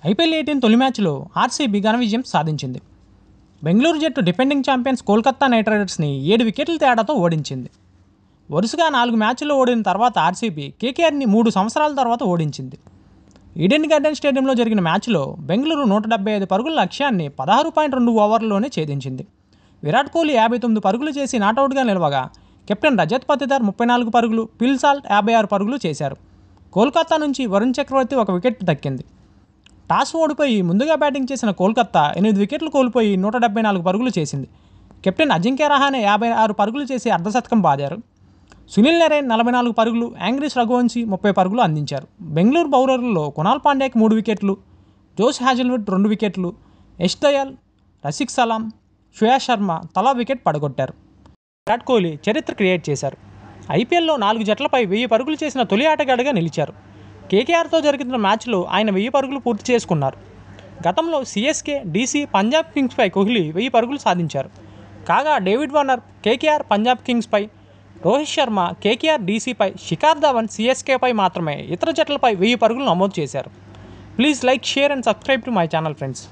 IPL 18 తొలి మ్యాచ్లో RCB ఘన విజయం సాధించింది. బెంగళూరు జట్టు డిఫెండింగ్ ఛాంపియన్స్ కోల్కతా నైట్ రైడర్స్ని 7 వికెట్ల తేడాతో ఓడించింది. వరుసగా 4 మ్యాచ్ల్లో ఓడిన తర్వాత ఆర్సీబీ కేకేఆర్ని 3 సంవత్సరాల తర్వాత ఓడించింది. ఈడెన్ గార్డెన్ స్టేడియంలో జరిగిన మ్యాచ్లో బెంగళూరు 175 పరుగుల లక్ష్యాన్ని 16.2 ఓవర్లలోనే ఛేదించింది. విరాట్ కోహ్లీ 59 పరుగులు చేసి నాటౌట్గా నిలవగా కెప్టెన్ రజత్ పతిదార్ 34 పరుగులు, ఫిల్ సాల్ట్ 56 పరుగులు చేశారు. కోల్కతా నుంచి వరుణ్ చక్రవర్తి 1 వికెట్ దక్కింది. టాస్ ఓడిపోయి ముందుగా బ్యాటింగ్ చేసిన కోల్కతా 8 వికెట్లు కోల్పోయి 174 పరుగులు చేసింది. కెప్టెన్ అజింక్య రహానే 56 పరుగులు చేసి అర్ధశతకం బాదారు. సునీల్ నరైన్ 44 పరుగులు, యాంగ్రీస్ రఘువంశీ 30 పరుగులు అందించారు. బెంగళూరు బౌలర్లలో కునాల్ పాండ్యాకి 3 వికెట్లు, జోస్ హ్యాజల్వుడ్ 2 వికెట్లు, యష్ దయాల్, రసిక్ సలాం, శ్రేయాస్ శర్మ తలా వికెట్ పడగొట్టారు. విరాట్ కోహ్లీ చరిత్ర క్రియేట్ చేశారు. ఐపీఎల్లో 4 జట్లపై 1000 పరుగులు చేసిన తొలి ఆటగాడిగా నిలిచారు. కేకేఆర్తో జరుగుతున్న మ్యాచ్లో ఆయన 1000 పరుగులు పూర్తి చేసుకున్నారు. గతంలో సిఎస్కే, డీసీ, పంజాబ్ కింగ్స్పై కోహ్లీ 1000 పరుగులు సాధించారు. కాగా డేవిడ్ వార్నర్ కేకేఆర్, పంజాబ్ కింగ్స్పై, రోహిత్ శర్మ కేకేఆర్, డీసీపై, శిఖర్ ధవన్ సిఎస్కేపై మాత్రమే ఇతర జట్లపై 1000 పరుగులు నమోదు చేశారు. Please like, share and subscribe to my channel friends.